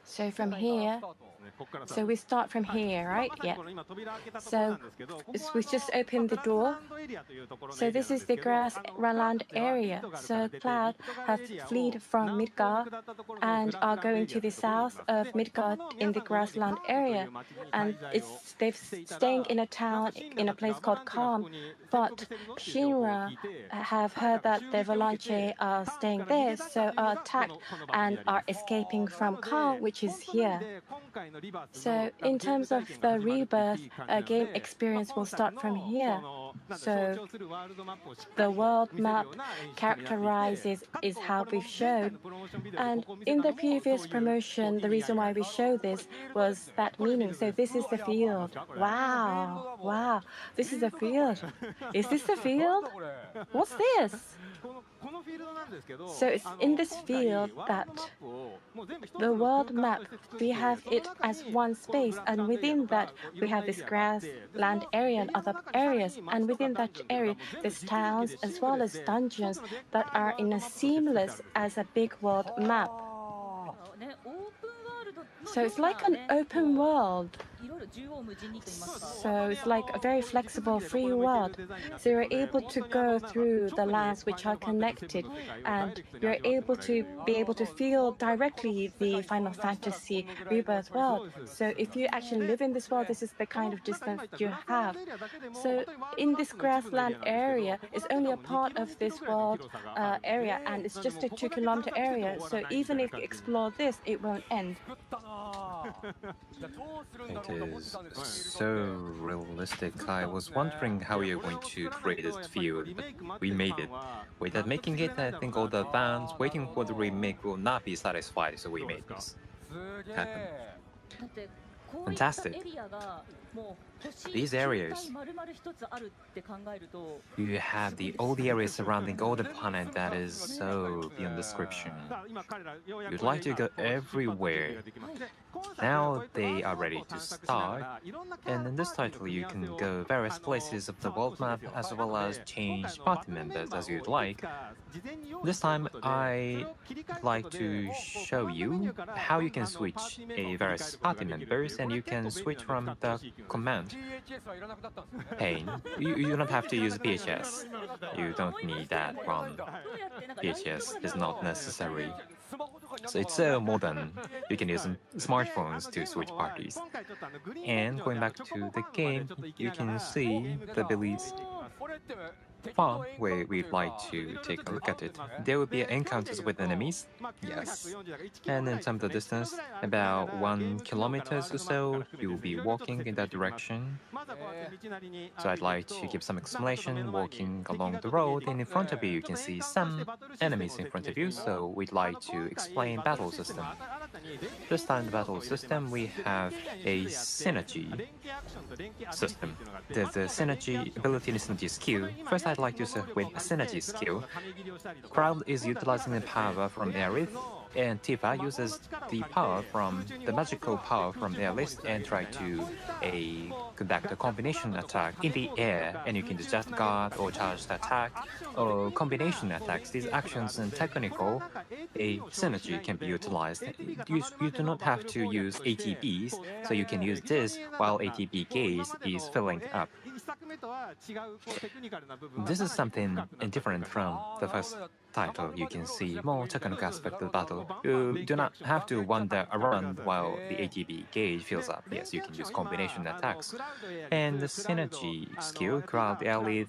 So from here, so we start from here, right? Yeah. So we just opened the door. So this is the Grassland area. So Cloud have fled from Midgard and are going to the south of Midgard in the Grassland area. And they've staying in a town in a place called Calm. But Shinra have heard that the Avalanche are staying there, so are attacked and are escaping from Calm, which is here. So in terms of the Rebirth, game experience will start from here. So the world map characterizes is how we've shown. And in the previous promotion, the reason why we show this was that meaning. So this is the field. Wow. Wow. This is the field. Is this the field? What's this? So it's in this field that the world map, we have it as one space, and within that we have this grassland area and other areas, and within that area there's towns as well as dungeons that are in a seamless as a big world map. So it's like an open world. So it's like a very flexible, free world. So you're able to go through the lands which are connected, and you're able to feel directly the Final Fantasy Rebirth world. So if you actually live in this world, this is the kind of distance you have. So in this grassland area, it's only a part of this world area, and it's just a 2-kilometer area. So even if you explore this, it won't end. It is so realistic. I was wondering how you're going to create this field, but we made it. Without making it, I think all the fans waiting for the remake will not be satisfied, so we made this happen. Fantastic. These areas, you have all the areas surrounding all the planet that is so beyond description. You'd like to go everywhere. Now they are ready to start, and in this title you can go various places of the world map as well as change party members as you'd like. This time I'd like to show you how you can switch various party members, and you can switch from the command pane. You don't have to use PHS. You don't need that from PHS. Is not necessary. So it's so modern. You can use smartphones to switch parties. And going back to the game, you can see the Billy's farm where we'd like to take a look at it. There will be encounters with enemies, yes. And in terms of the distance, about 1 kilometer or so, you will be walking in that direction. So I'd like to give some explanation. Walking along the road, and in front of you, you can see some enemies in front of you. So we'd like to explain battle system. This time, the battle system, we have a synergy system. There's a synergy ability and synergy skill. First, I'd like to start with a synergy skill. Crowd is utilizing the power from Aerith, and Tifa uses the magical power from Aerith and try to conduct a combination attack in the air, and you can just guard or charge the attack or combination attacks. These actions and technical synergy can be utilized. You do not have to use ATBs, so you can use this while ATB gauge is filling up. This is something different from the first title. You can see more technical aspect of the battle. You do not have to wander around while the ATB gauge fills up. Yes, you can use combination attacks. And the synergy skill, Crowd Aerith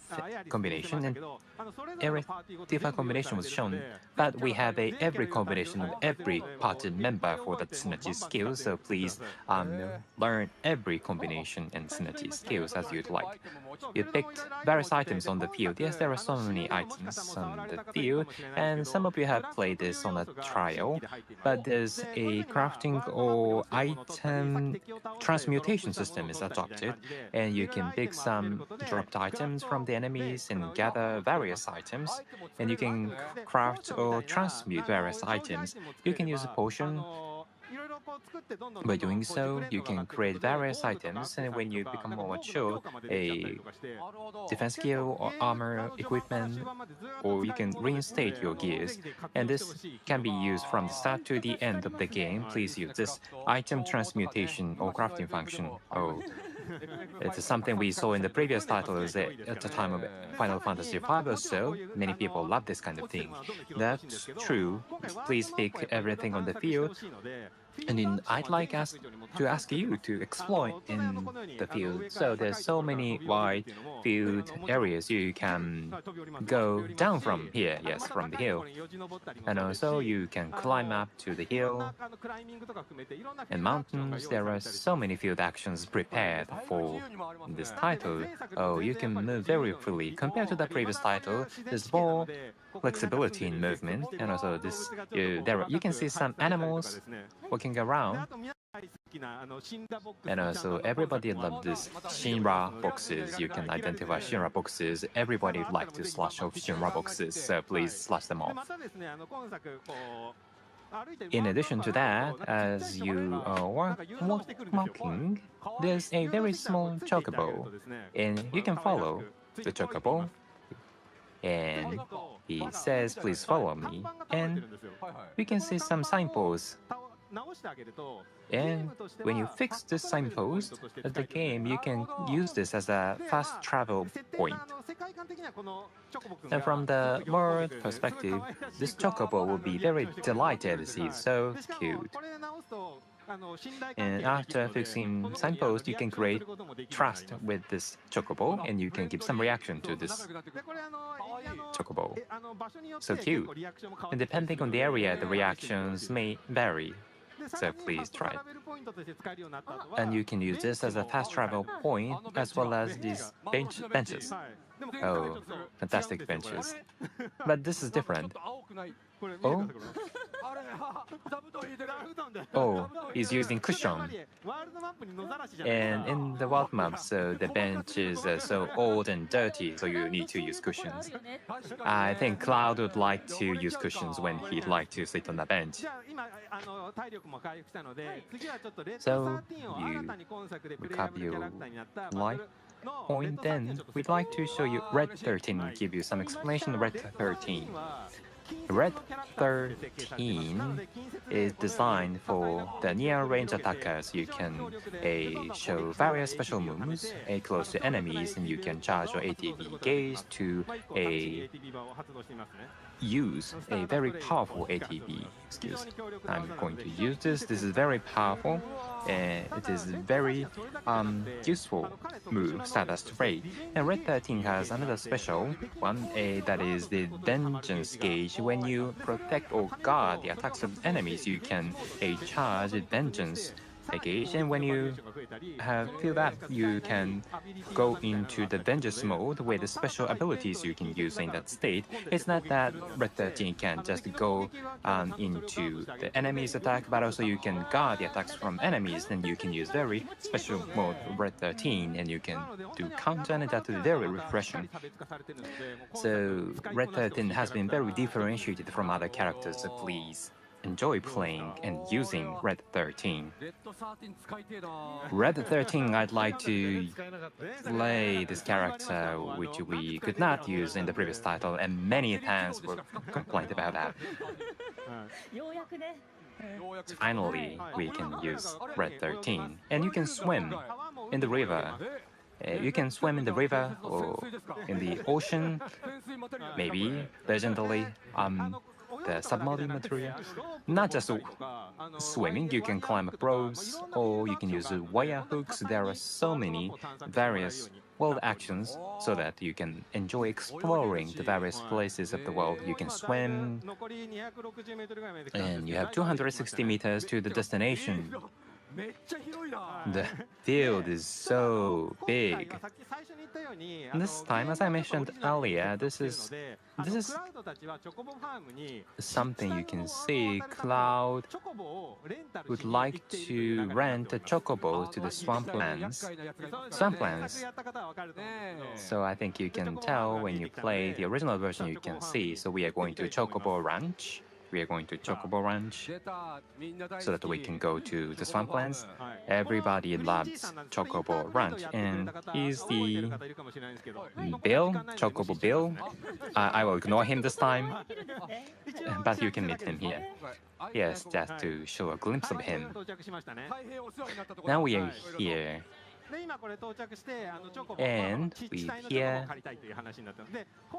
combination, and Aerith Tifa combination was shown, but we have every combination of every party member for the synergy skill, so please learn every combination and synergy skills as you'd like. You picked various items on the field. Yes, there are so many items on the field, and some of you have played this on a trial, but there's a crafting or item transmutation system is adopted, and you can pick some dropped items from the enemies and gather various items, and you can craft or transmute various items. You can use a potion By doing so, you can create various items, and when you become more mature, a defense gear or armor equipment, or you can reinstate your gears. And this can be used from the start to the end of the game. Please use this item transmutation or crafting function. Oh, it's something we saw in the previous titles at the time of Final Fantasy V or so. Many people love this kind of thing. That's true. Please pick everything on the field. And then I'd like to ask you to explore in the field. So there's so many wide field areas you can go down from here, yes, from the hill. And also you can climb up to the hill and mountains. There are so many field actions prepared for this title. Oh, you can move very freely. Compared to the previous title, there's more flexibility in movement, and also this you can see some animals walking around. And also everybody loves these Shinra boxes. You can identify Shinra boxes. Everybody would like to slash off Shinra boxes, so please slash them off. In addition to that, as you are walking, there's a very small chocobo, and you can follow the chocobo. And he says, please follow me. And we can see some signposts. And when you fix this signpost at the game, you can use this as a fast travel point. And from the world perspective, this chocobo will be very delighted. He's so cute. And after fixing signpost, you can create trust with this chocobo, and you can give some reaction to this chocobo. So cute. And depending on the area, the reactions may vary. So please try it. And you can use this as a fast travel point, as well as these benches. Oh, fantastic benches. But this is different. Oh? Oh, he's using cushion. And in the world map, so the benches are so old and dirty, so you need to use cushions. I think Cloud would like to use cushions when he'd like to sit on the bench. So you recover your life point, then we'd like to show you Red 13, give you some explanation of Red 13. Red 13 is designed for the near-range attackers. You can show various special moves close to enemies, and you can charge your ATB gauge to use a very powerful ATB. Excuse me. I'm going to use this. This is very powerful. It is very useful move, Stardust Ray. And Red 13 has another special one, that is the Vengeance Gauge. When you protect or guard the attacks of enemies, you can charge Vengeance gauge, and when you feel that, you can go into the Vengeance mode with the special abilities you can use in that state. It's not that Red 13 can just go into the enemy's attack, but also you can guard the attacks from enemies, and you can use very special mode Red 13, and you can do counter, and that is very refreshing. So Red 13 has been very differentiated from other characters, so please enjoy playing and using Red 13. Red 13, I'd like to play this character, which we could not use in the previous title, and many fans were complained about that. Finally, we can use Red 13, and you can swim in the river. You can swim in the river or in the ocean, maybe legendary the submarine material. Not just swimming, you can climb up ropes, or you can use wire hooks. There are so many various world actions so that you can enjoy exploring the various places of the world. You can swim, and you have 260 meters to the destination. The field is so big. This time, as I mentioned earlier, this is something you can see. Cloud would like to rent a chocobo to the swamplands. So I think you can tell when you play the original version, you can see. So we are going to Chocobo Ranch. we are going to Chocobo Ranch so that we can go to the swamplands. Everybody loves Chocobo Ranch, and he's the Bill, Chocobo Bill. I will ignore him this time, but you can meet him here. Yes, just to show a glimpse of him. Now we are here. And we here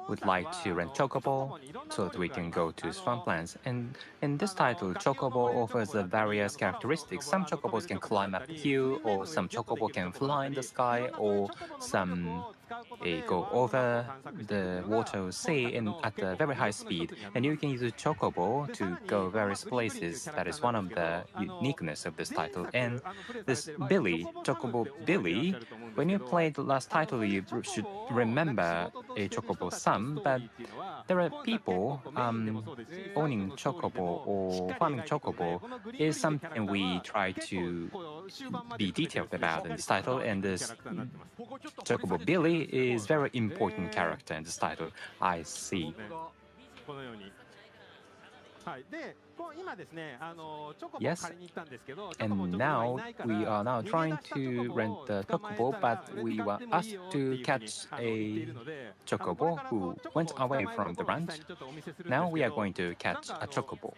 would like to rent Chocobo so that we can go to swamplands. And in this title, Chocobo offers various characteristics. Some Chocobos can climb up a hill, or some Chocobo can fly in the sky, or some go over the water or sea at a very high speed. And you can use a Chocobo to go various places. That is one of the uniqueness of this title. And this Billy, Chocobo Billy, when you play the last title, you should remember a Chocobo some, but there are people owning Chocobo or farming Chocobo is something we try to be detailed about in this title, and this Chocobo Billy is very important character in this title. I see. Yes, and now we are now trying to rent the Chocobo, but we were asked to catch a Chocobo who went away from the ranch. Now we are going to catch a Chocobo.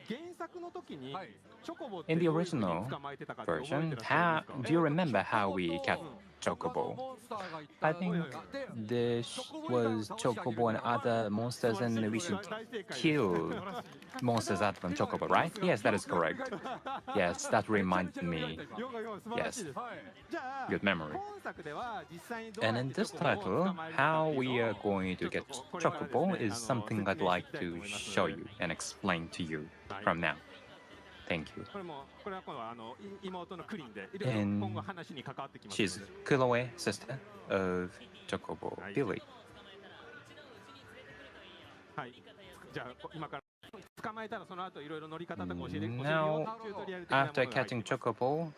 In the original version, do you remember how we catch Chocobo? I think this was Chocobo and other monsters, and we should kill monsters other than Chocobo, right? Yes, that is correct. Yes, that reminded me. Yes, good memory. And in this title, how we are going to get Chocobo is something I'd like to show you and explain to you from now. Thank you. And she's Kuroe, sister of Chocobo Billy. Now, after catching Chocobo,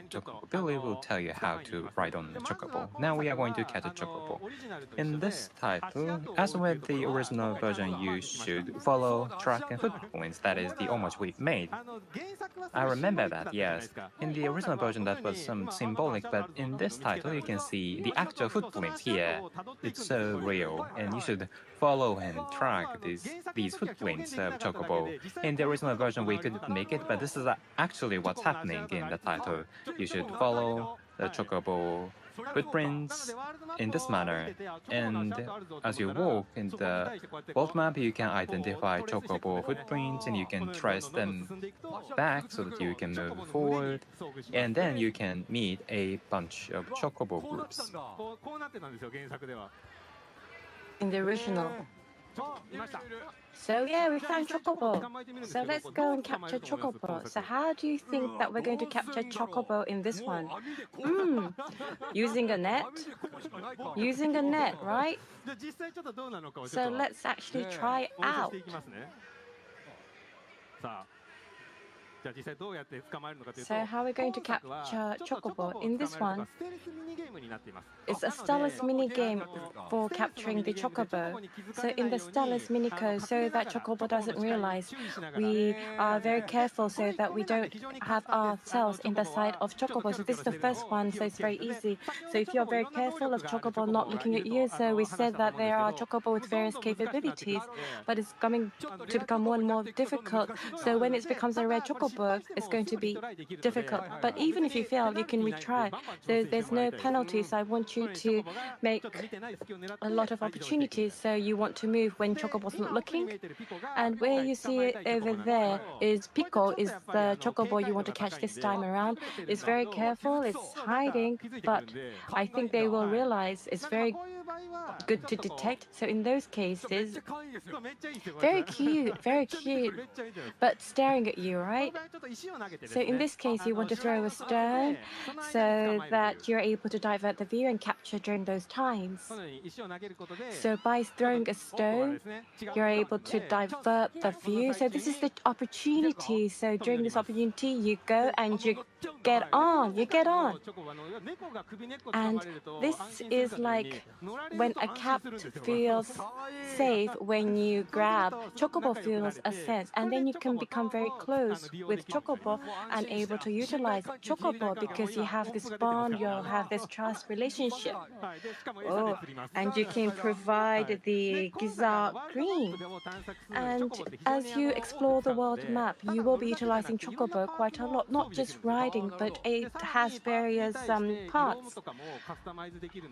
Chocobo Billy will tell you how to ride on the Chocobo. Now we are going to catch a Chocobo. In this title, as with the original version, you should follow track and footprints. That is the homage we've made. I remember that, yes. In the original version, that was some symbolic, but in this title, you can see the actual footprints here. It's so real, and you should follow and track these footprints of Chocobo. In the original version, we couldn't make it, but this is actually what's happening in the title. You should follow the Chocobo footprints in this manner, and as you walk in the world map, you can identify Chocobo footprints, and you can trace them back so that you can move forward, and then you can meet a bunch of Chocobo groups. In the original. So yeah, we found Chocobo. So let's go and capture Chocobo. So how do you think that we're going to capture Chocobo in this one? Using a net? Using a net, right? So let's actually try it out. So how are we going to capture Chocobo? In this one, it's a Stealth mini-game for capturing the Chocobo. So in the Stealth mini-code, so that Chocobo doesn't realize, we are very careful so that we don't have ourselves in the sight of Chocobo. So this is the first one, so it's very easy. So if you're very careful of Chocobo not looking at you, so we said that there are Chocobo with various capabilities, but it's coming to become more and more difficult. So when it becomes a rare Chocobo, it's going to be difficult. But even if you fail, you can retry. So there's no penalties. I want you to make a lot of opportunities. So you want to move when Chocobo's not looking. And where you see it over there is Pico, is the Chocobo you want to catch this time around. It's very careful. It's hiding. But I think they will realize it's very good to detect. So in those cases, very cute, but staring at you, right? So in this case, you want to throw a stone so that you're able to divert the view and capture during those times. So by throwing a stone, you're able to divert the view. So this is the opportunity. So during this opportunity, you go and you get on. And this is like when a cat feels safe when you grab, Chocobo feels a sense, and then you can become very close with Chocobo and able to utilize Chocobo because you have this bond, you have this trust relationship. Oh, and you can provide the Giza green. And as you explore the world map, you will be utilizing Chocobo quite a lot, not just riding, but it has various parts.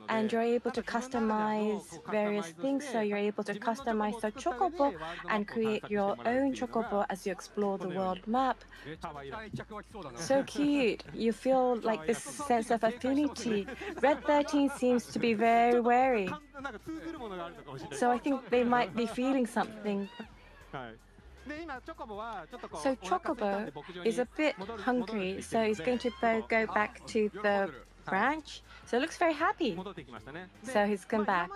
And you're able to customize various things, so you're able to customize the Chocobo and create your own Chocobo as you explore the world map. So cute. You feel like this sense of affinity. Red 13 seems to be very wary. So I think they might be feeling something. So Chocobo is a bit hungry, so he's going to go back to the branch. So it looks very happy. So he's come back.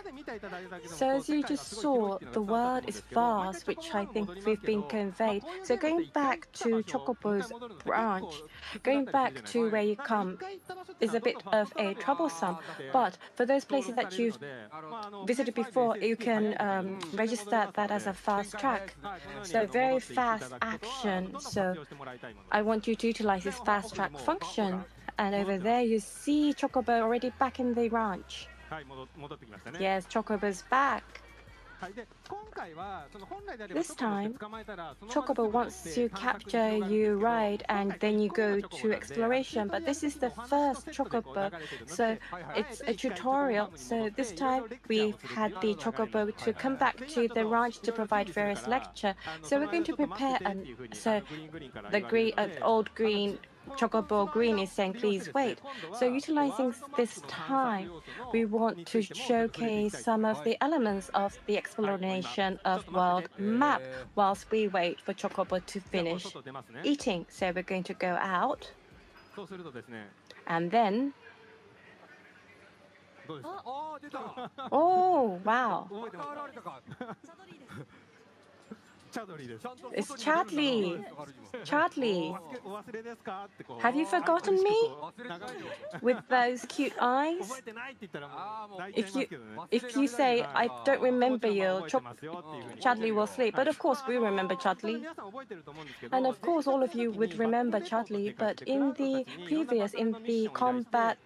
So as you just saw, the world is vast, which I think we've been conveyed. So going back to Chocobo's branch, going back to where you come is a bit of a troublesome. But for those places that you've visited before, you can register that as a fast track. So very fast action. So I want you to utilize this fast track function. And over there, you see Chocobo already back in the ranch. Yes, Chocobo's back. This time, Chocobo wants to capture you ride and then you go to exploration, but this is the first Chocobo, so it's a tutorial. So this time we've had the Chocobo to come back to the ranch to provide various lecture. So we're going to prepare, so the old green Chocobo green is saying, please wait. So utilizing this time, we want to showcase some of the elements of the exploration of world map whilst we wait for Chocobo to finish eating. So we're going to go out. And then, oh, wow. It's Chadley. Chadley. Have you forgotten me? With those cute eyes? If you say, I don't remember you, Chadley will sleep. But of course, we remember Chadley. And of course, all of you would remember Chadley. But in the previous, in the combat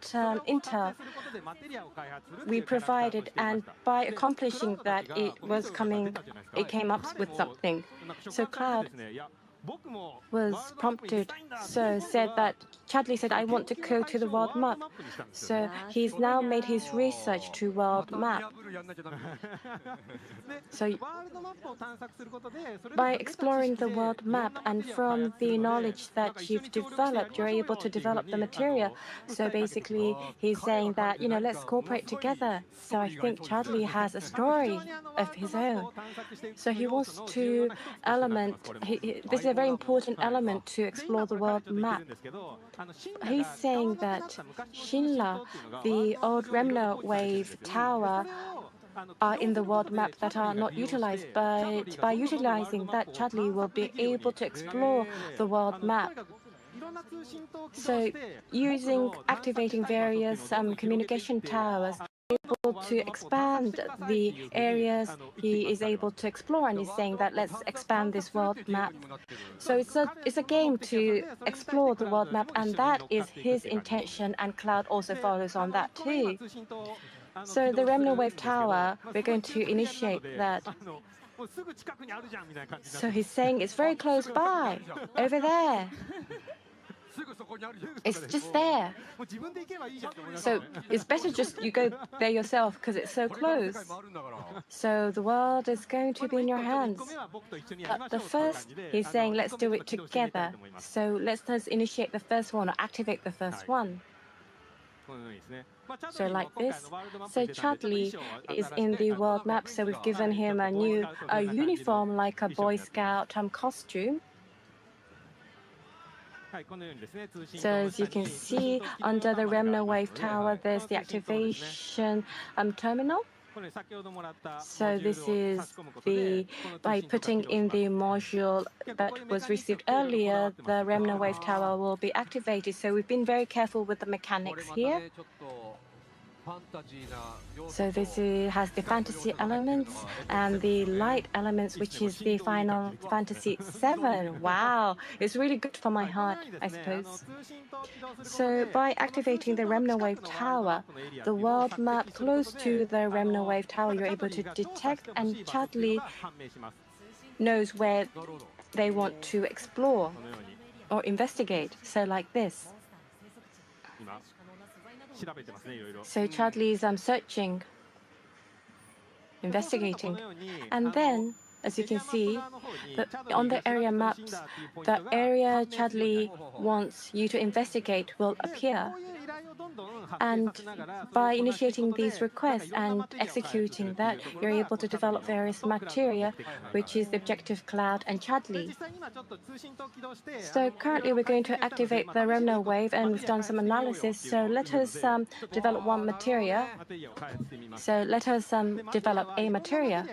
intel, we provided, and by accomplishing that, it came up with something. So Cloud was prompted, so said that Chadley said, I want to go to the world map. So he's now made his research to world map. So by exploring the world map and from the knowledge that you've developed, you're able to develop the material. So basically, he's saying that, let's cooperate together. So I think Chadley has a story of his own. So he wants to this is a very important element to explore the world map. He's saying that Shinla, the old Remna wave tower, are in the world map that are not utilized, but by utilizing that, Chadley will be able to explore the world map. So activating various communication towers, able to expand the areas he is able to explore, and he's saying that let's expand this world map. So it's a game to explore the world map, and that is his intention, and Cloud also follows on that too. So the Remna Wave Tower, we're going to initiate that. So he's saying it's very close by, over there. It's just there. So it's better just you go there yourself because it's so close. So the world is going to be in your hands. But the first, he's saying, let's do it together. So let's initiate the first one or activate the first one. So like this. So Chadley is in the world map. So we've given him a new uniform like a Boy Scout costume. So as you can see, under the Remna Wave Tower, there's the activation terminal. So this is by putting in the module that was received earlier, the Remna Wave Tower will be activated. So we've been very careful with the mechanics here. So this has the fantasy elements and the light elements, which is the Final Fantasy VII. Wow, it's really good for my heart, I suppose. So by activating the Remnant Wave Tower, the world map close to the Remnant Wave Tower, you're able to detect, and Chadley knows where they want to explore or investigate. So like this. So Chadley is searching, investigating. And then, as you can see, on the area maps, the area Chadley wants you to investigate will appear. And by initiating these requests and executing that, you're able to develop various materia, which is the objective cloud and Chadley. So currently we're going to activate the Remnant wave, and we've done some analysis. So let us develop one materia. So let us develop a materia.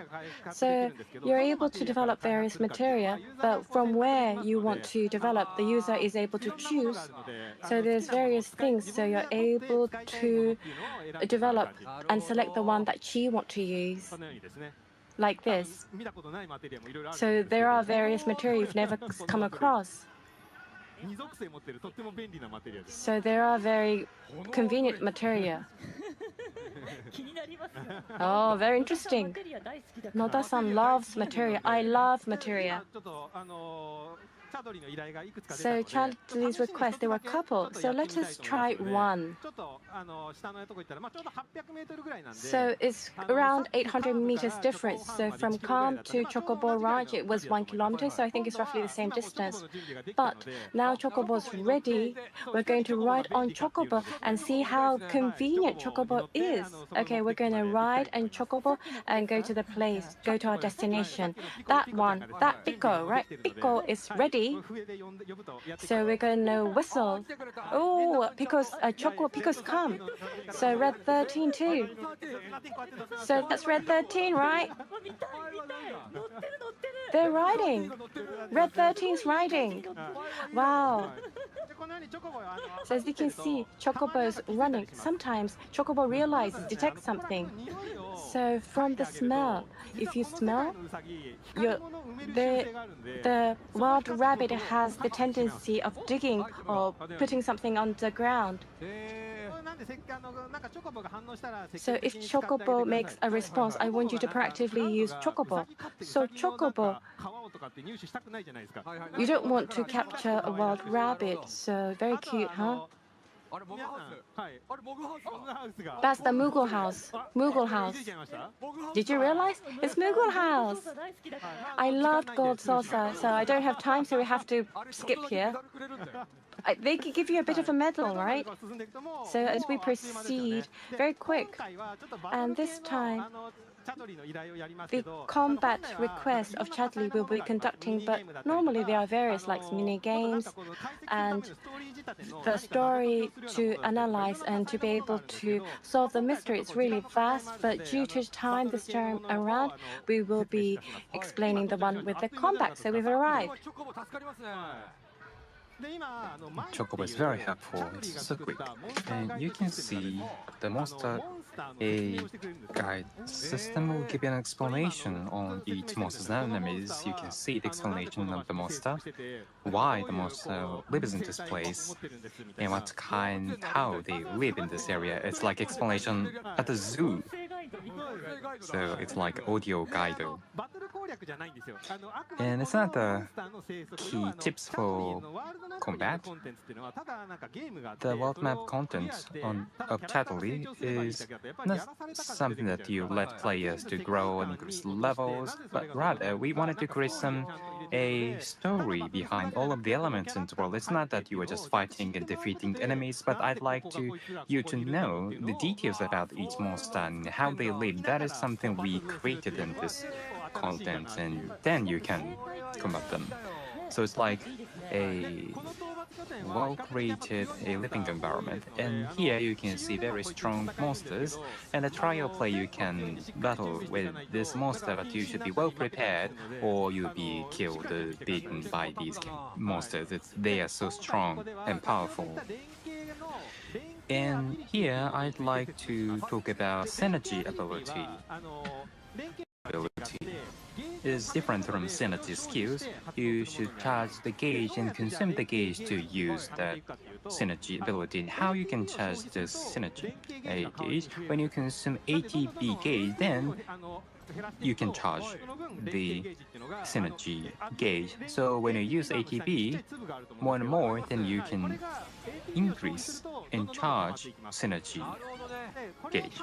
So you're able to develop various materia, but from where you want to develop, the user is able to choose. So there's various things. So you're able to develop and select the one that you want to use, like this. So there are various materials you've never come across. So there are very convenient materia. Oh, very interesting. Noda-san loves materia. I love materia. So Chadley's request, there were a couple. So let us try one. So it's around 800 meters difference. So from Calm to Chocobo Ranch, it was 1 kilometer. So I think it's roughly the same distance. But now Chocobo's ready. We're going to ride on Chocobo and see how convenient Chocobo is. Okay, we're going to ride on Chocobo and go to the place, go to our destination. That one, that Pico, right? Pico is ready. So we're going to whistle. Oh, Pico's Pico's come. So Red 13 too. So that's Red 13, right? They're riding. Red 13's riding. Wow. So as you can see, Chocobo's running. Sometimes Chocobo realizes, detects something. So from the smell, if you smell, the wild rabbit has the tendency of digging or putting something on the ground. So if Chocobo makes a response, I want you to proactively use Chocobo. So Chocobo, you don't want to capture a wild rabbit, so very cute, huh? That's the Moogle house. Moogle house. Did you realize? It's Moogle house. I loved Gold Saucer, so I don't have time, so we have to skip here. They could give you a bit of a medal, right? So as we proceed, very quick. And this time, the combat request of Chadley will be conducting, but normally there are various like mini games and the story to analyze and to be able to solve the mystery. It's really vast, but due to time this time around, we will be explaining the one with the combat. So we've arrived. Chocobo is very helpful. It's so quick. And you can see the monster guide system will give you an explanation on each monster's enemies. You can see the explanation of the monster, why the monster lives in this place, and how they live in this area. It's like explanation at the zoo. So it's like audio guide. And it's not the key tips for combat. The world map content of Chadley is not something that you let players to grow and increase levels, but rather we wanted to create a story behind all of the elements in the world. It's not that you are just fighting and defeating enemies, but I'd like you to know the details about each monster and how they live. That is something we created in this content, and then you can combat them. So it's like a well-created living environment, and here you can see very strong monsters. And a trial play, you can battle with this monster, but you should be well prepared or you'll be killed, beaten by these monsters. They are so strong and powerful. And here I'd like to talk about synergy ability. Is different from synergy skills. You should charge the gauge and consume the gauge to use that synergy ability. And how you can charge the synergy gauge? When you consume ATB gauge, then you can charge the synergy gauge. So when you use ATB more and more, then you can increase and charge synergy gauge.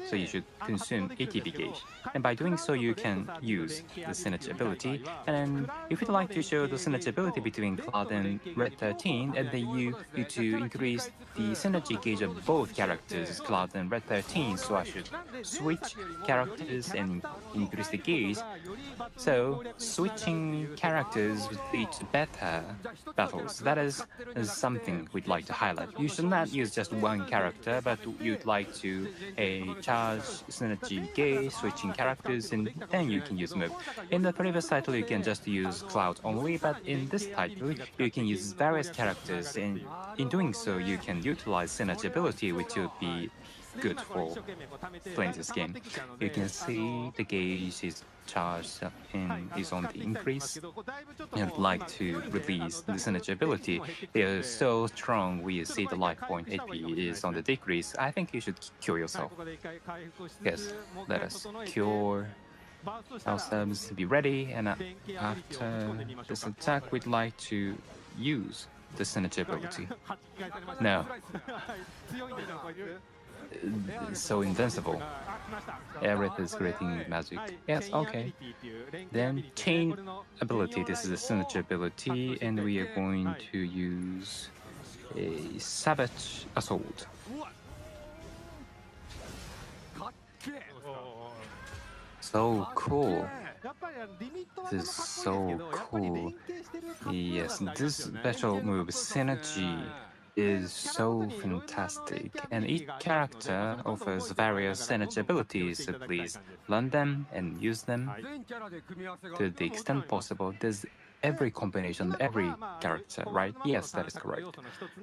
So you should consume ATB gauge. And by doing so, you can use the synergy ability. And if you'd like to show the synergy ability between Cloud and Red 13, and then you need to increase the synergy gauge of both characters, Cloud and Red 13. So I should switch characters and increase the gauge. So switching characters would lead to better battles. That is something we'd like to highlight. You should not use just one character, but you'd like to charge synergy gauge, switching characters, and then you can use move. In the previous title, you can just use Cloud only, but in this title, you can use various characters, and in doing so, you can utilize synergy ability, which would be good for playing this game. You can see the gauge is charged and is on the increase. I'd like to release the synergy ability. They are so strong, we see the life point HP is on the decrease. I think you should cure yourself. Yes, let us cure ourselves, be ready, and after this attack, we'd like to use the synergy ability. No. So invincible. Aerith is creating magic. Yes, okay. Then chain ability. This is a synergy ability, and we are going to use a savage assault. So cool. This is so cool. Yes, this special move, synergy, is so fantastic, and each character offers various synergy abilities. So please learn them and use them to the extent possible. There's every combination, every character, right? Yes, that is correct.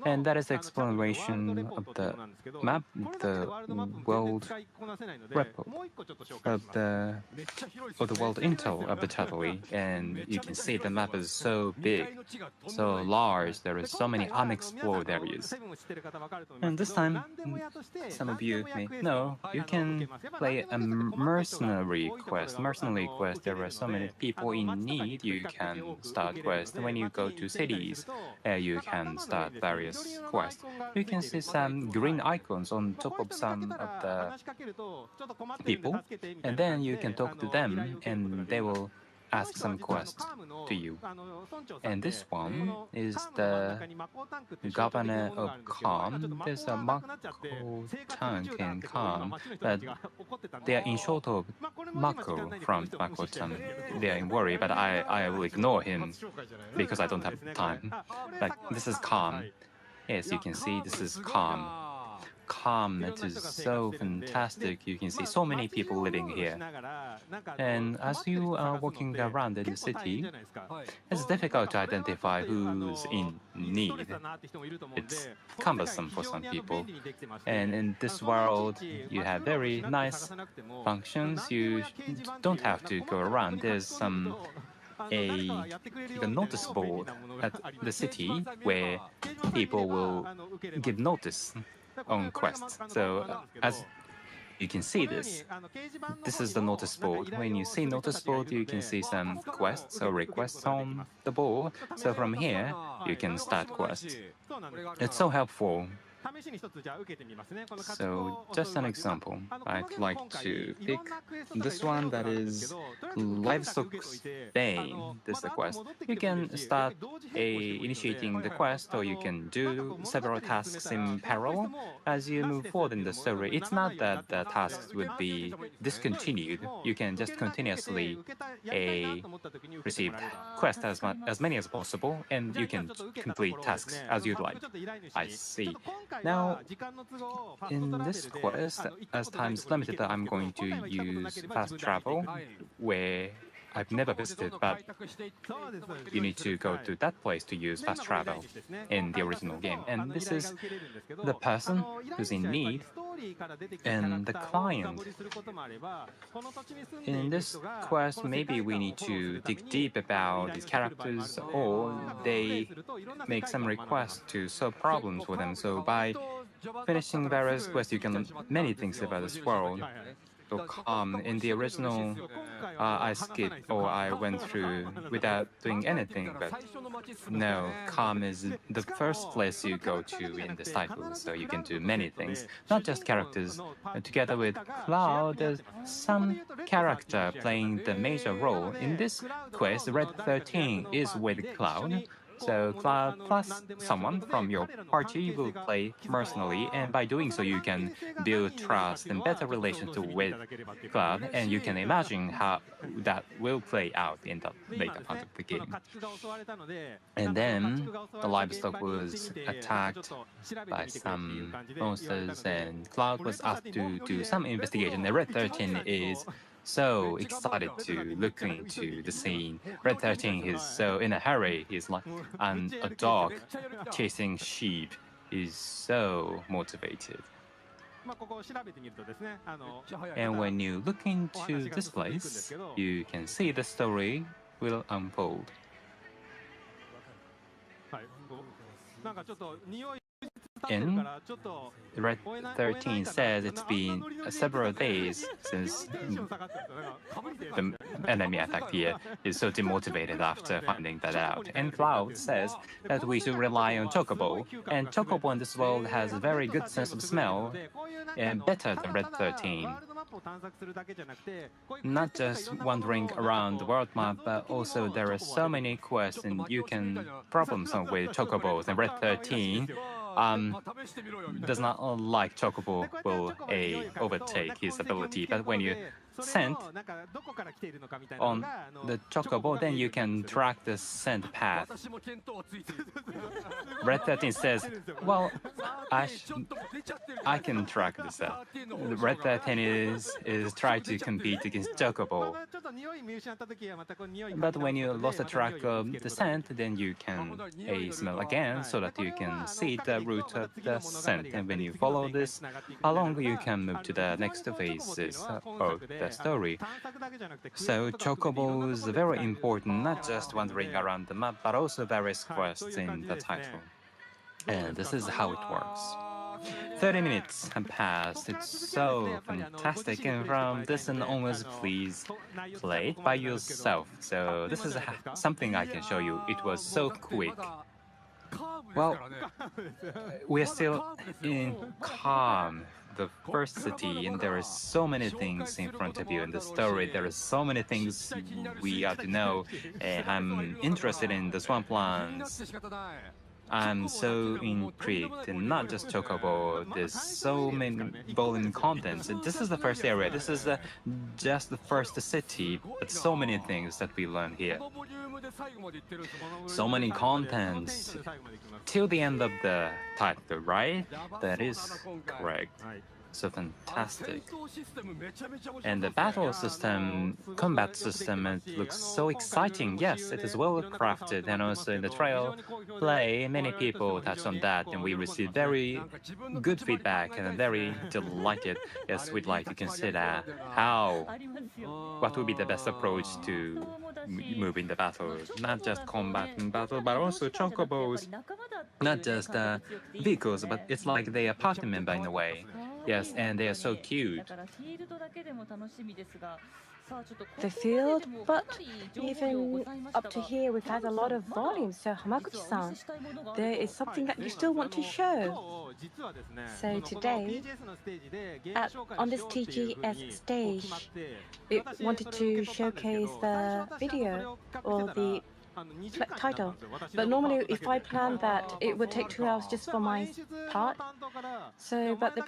And that is the explanation of the map, the world report of the world intel of the Tatooine. And you can see the map is so big, so large. There are so many unexplored areas. And this time, some of you may know, you can play a mercenary quest. Mercenary quest, there are so many people in need. You can start quests. When you go to cities, you can start various quests. You can see some green icons on top of some of the people, and then you can talk to them, and they will ask some quests to you. And this one is the governor of Calm. There's a Mako Tank and Calm, but they are in short of Mako from Mako-chan. They are in worry, but I will ignore him because I don't have time. Like, this is Calm. Yes, you can see this is Calm. Calm, it is so fantastic. You can see so many people living here. And as you are walking around in the city, it's difficult to identify who's in need. It's cumbersome for some people. And in this world, you have very nice functions. You don't have to go around. There's a notice board at the city where people will give notice on quests. So as you can see this is the notice board. When you see notice board, you can see some quests or requests on the board. So from here, you can start quests. It's so helpful. So just an example, I'd like to pick this one, that is Livestock Bane. This is the quest. You can start initiating the quest, or you can do several tasks in parallel as you move forward in the story. It's not that the tasks would be discontinued. You can just continuously receive quests as many as possible, and you can complete tasks as you'd like. I see. Now, in this quest, as time is limited, I'm going to use fast travel, where I've never visited, but you need to go to that place to use fast travel in the original game. And this is the person who's in need and the client. In this quest, maybe we need to dig deep about these characters, or they make some requests to solve problems for them. So by finishing various quests, you can learn many things about this world. So in the original, I skipped or I went through without doing anything, but no, Calm is the first place you go to in this title, so you can do many things, not just characters. Together with Cloud, there's some character playing the major role. In this quest, Red 13 is with Cloud. So Cloud plus someone from your party will play personally, and by doing so you can build trust and better relationship with Cloud, and you can imagine how that will play out in the later part of the game. And then the livestock was attacked by some monsters, and Cloud was asked to do some investigation. The Red 13 is so excited to look into the scene. Red 13 is so in a hurry. He's like a dog chasing sheep. He's so motivated. And when you look into this place, you can see the story will unfold. In Red 13 says it's been several days since the enemy attacked here. He's so demotivated after finding that out. And Cloud says that we should rely on Chocobo. And Chocobo in this world has a very good sense of smell, and better than Red 13. Not just wandering around the world map, but also there are so many quests and you can problem solve with Chocobos. And Red 13 does not like Chocobo will overtake his ability, but when you scent on the Chocobo, then you can track the scent path. Red 13 says, well, I can track this out. Red 13 is trying to compete against Chocobo. But when you lost the track of the scent, then you can smell again so that you can see the route of the scent. And when you follow this along, you can move to the next phases of the story. So Chocobo is very important, not just wandering around the map, but also various quests in the title. And this is how it works. 30 minutes have passed. It's so fantastic, and from this and onwards, please play it by yourself. So this is something I can show you. It was so quick. Well, we're still in Calm, the first city, and there are so many things in front of you in the story. There are so many things we have to know. I'm interested in the swamplands. I'm so intrigued, and not just Chocobo. There's so many volume contents. This is the first area. This is just the first city, but so many things that we learn here. So many contents till the end of the title, right? That is correct. So fantastic. And the battle system, combat system, it looks so exciting. Yes, it is well crafted, and also in the trial play, many people touched on that, and we received very good feedback and I'm very delighted. Yes, we'd like to consider what would be the best approach to moving the battle, not just combating battle, but also Chocobos, not just vehicles, but it's like they are party member in a way. Yes, and they are so cute. The field, but even up to here we've had a lot of volume. So Hamaguchi-san, there is something that you still want to show. So today, on this TGS stage, we wanted to showcase the video or the title, but normally if I planned that, it would take 2 hours just for my part. So, but the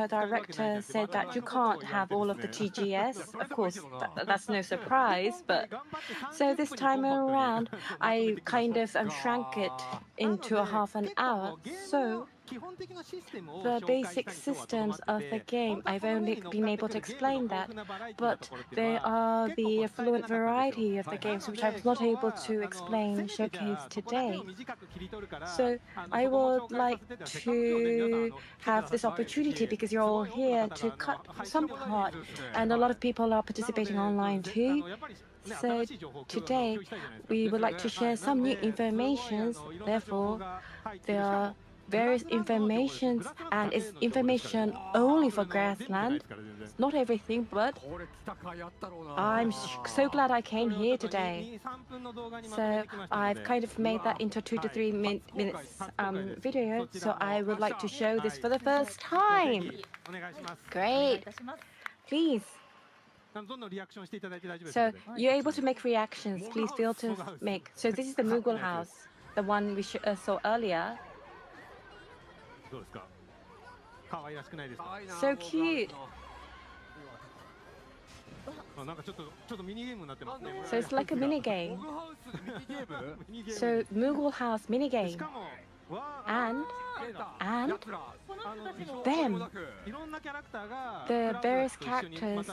director said that you can't have all of the TGS. Of course, that's no surprise, but so this time around, I kind of shrank it into a half an hour. So the basic systems of the game, I've only been able to explain that, but there are the fluent variety of the games which I was not able to explain, showcase today. So I would like to have this opportunity, because you're all here, to cut some part, and a lot of people are participating online too. So today we would like to share some new information. Therefore, there are various informations, and it's information only for Grassland. It's not everything, but I'm so glad I came here today. So I've kind of made that into 2 to 3 minutes video. So I would like to show this for the first time. Great. Please. So you're able to make reactions. Please feel to make. So this is the Moogle house, the one we saw earlier. So cute. So it's like a mini game. So Moogle house mini game. And them, the various characters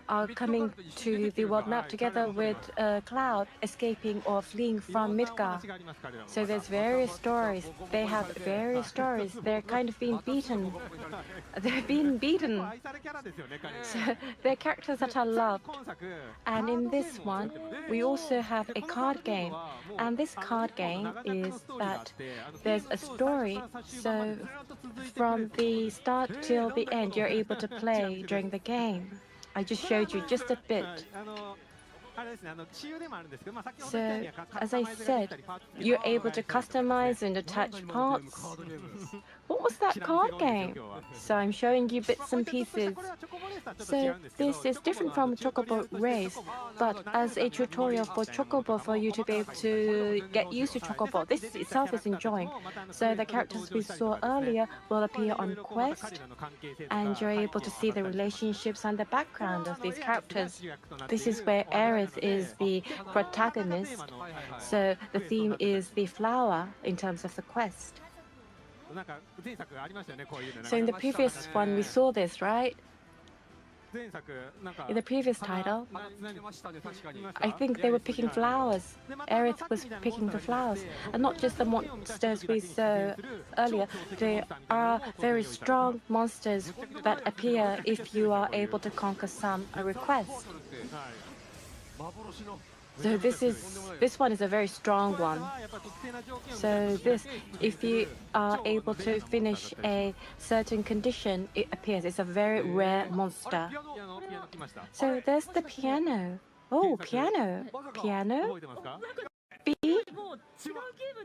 are coming to the world map together with Cloud escaping or fleeing from Midgar. So there's various stories. They have various stories. They're kind of being beaten. They're being beaten. So they're characters that are loved. And in this one, we also have a card game. And this card game is that there's a story. So from the start till the end, you're able to play during the game. I just showed you just a bit. So, as I said, you're able to customize and attach parts. What was that card game? So I'm showing you bits and pieces. So this is different from Chocobo Race, but as a tutorial for Chocobo for you to be able to get used to Chocobo, this itself is enjoying. So the characters we saw earlier will appear on Quest, and you're able to see the relationships and the background of these characters. This is where Aerith is the protagonist. So the theme is the flower in terms of the quest. So in the previous one, we saw this, right? In the previous title, I think they were picking flowers. Aerith was picking the flowers. And not just the monsters we saw earlier. There are very strong monsters that appear if you are able to conquer some requests. So this one is a very strong one. So if you are able to finish a certain condition, it appears. It's a very rare monster. So there's the piano. Oh, piano. Piano? B?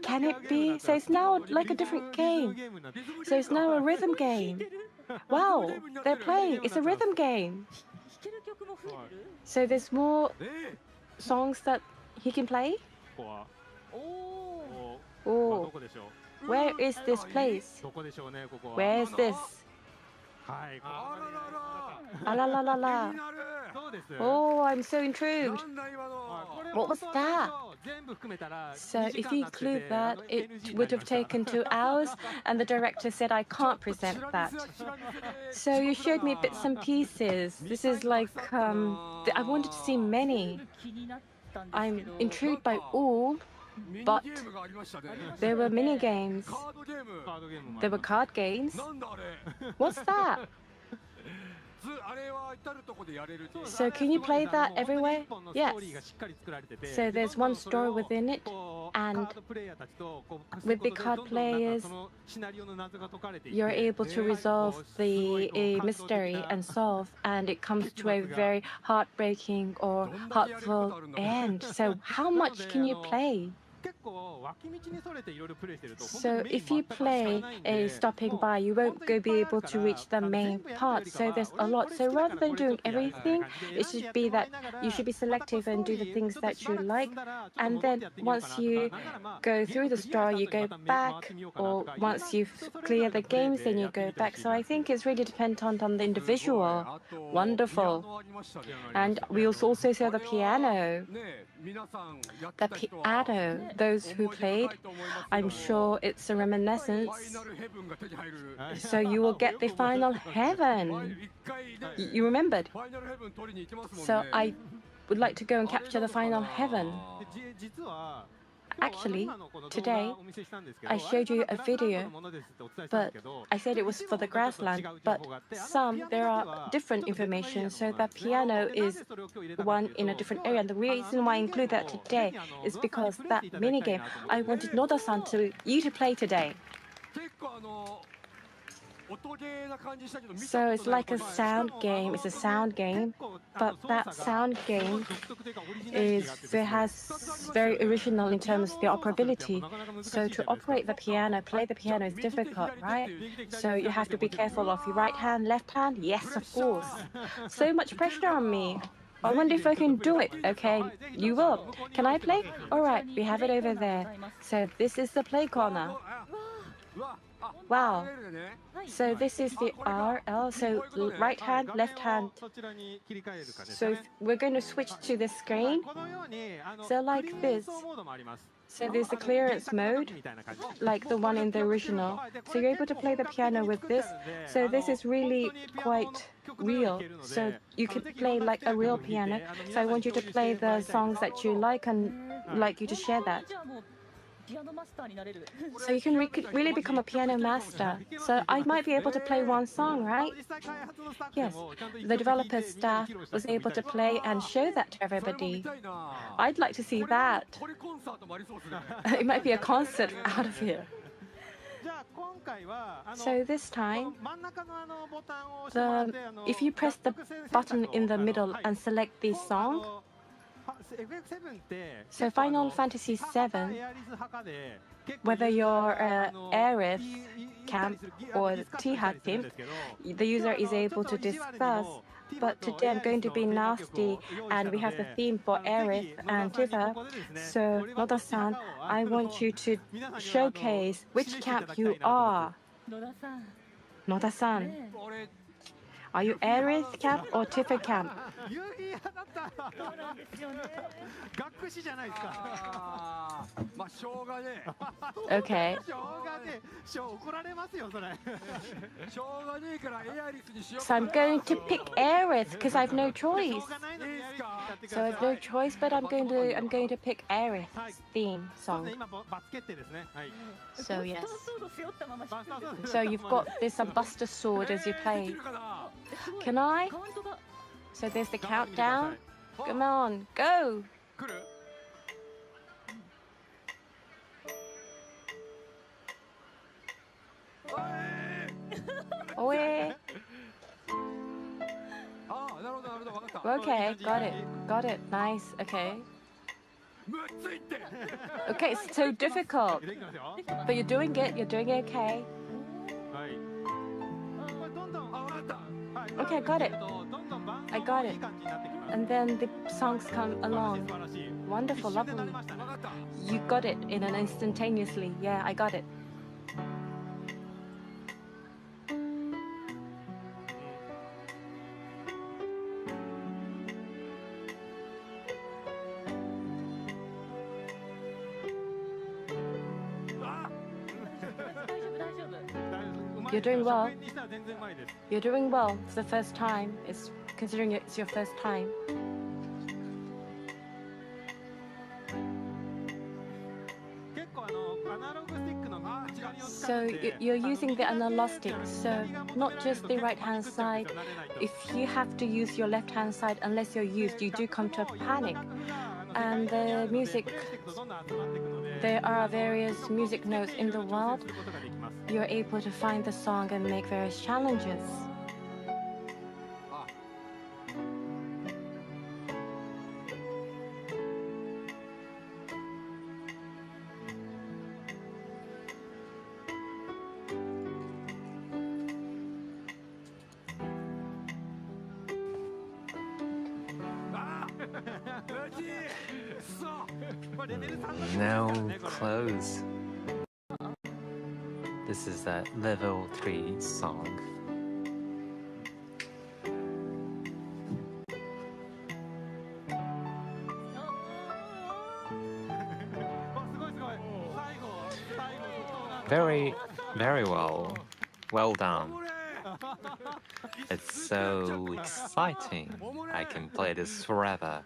Can it be? So it's now like a different game. So it's now a rhythm game. Wow, they're playing. It's a rhythm game. So there's more songs that he can play? Oh, where is this place? Where is this? Ah la la la la. Oh, I'm so intrigued. What was that? So if you include that, it would have taken 2 hours, and the director said I can't present that. So you showed me bits and pieces. This is like, I wanted to see many. I'm intrigued by all, but there were mini games. There were card games. What's that? So can you play that everywhere? Yes. So there's one story within it, and with the card players, you're able to resolve the mystery and solve, and it comes to a very heartbreaking or heartful end. So how much can you play? So if you play a stopping by, you won't be able to reach the main part. So there's a lot. So rather than doing everything, it should be that you should be selective and do the things that you like. And then once you go through the story, you go back. Or once you've cleared the games, then you go back. So I think it's really dependent on the individual. Wonderful. And we also saw the piano. The piano, those who played, I'm sure it's a reminiscence. So you will get the final heaven. You remembered? So I would like to go and capture the final heaven. Actually, today, I showed you a video, but I said it was for the grassland, but there are different information, so the piano is one in a different area. And the reason why I include that today is because that minigame, I wanted Noda-san you to play today. So it's like a sound game. It's a sound game, but that sound game has very original in terms of the operability. So to operate the piano, play the piano is difficult, right? So you have to be careful of your right hand, left hand. Yes, of course. So much pressure on me. I wonder if I can do it. Okay, you will. Can I play? All right, we have it over there. So this is the play corner. Wow. So this is the RL, so right hand, left hand. So we're going to switch to the screen. So like this. So there's the clearance mode, like the one in the original. So you're able to play the piano with this. So this is really quite real. So you can play like a real piano. So I want you to play the songs that you like and like you to share that. So you can really become a piano master. So I might be able to play one song, right? Yes. The developer staff was able to play and show that to everybody. I'd like to see that. It might be a concert out of here. So this time, if you press the button in the middle and select the song, so Final Fantasy VII, whether you're Aerith camp or T-Hat team, the user is able to discuss. But today I'm going to be nasty, and we have the theme for Aerith and Tifa. So Noda-san, I want you to showcase which camp you are. Noda-san. Are you Aerith camp or Tifa camp? Okay. So I'm going to pick Aerith because I have no choice. So I have no choice, but I'm going to pick Aerith's theme song. So yes. So you've got this Buster Sword as you play. Can I? So there's the countdown. Come on, go! Oe. Okay, got it, nice, okay. Okay, it's so difficult. But you're doing it okay. Okay, I got it. And then the songs come along. Wonderful, lovely. You got it in an instantaneously. Yeah, I got it. You're doing well. You're doing well. It's the first time. Considering it's your first time. So you're using the analog stick, so not just the right-hand side. If you have to use your left-hand side, unless you're used, you do come to a panic. And the music, there are various music notes in the world. You're able to find the song and make various challenges. Now close. This is that level 3 song. Very, very well. Well done. It's so exciting. I can play this forever.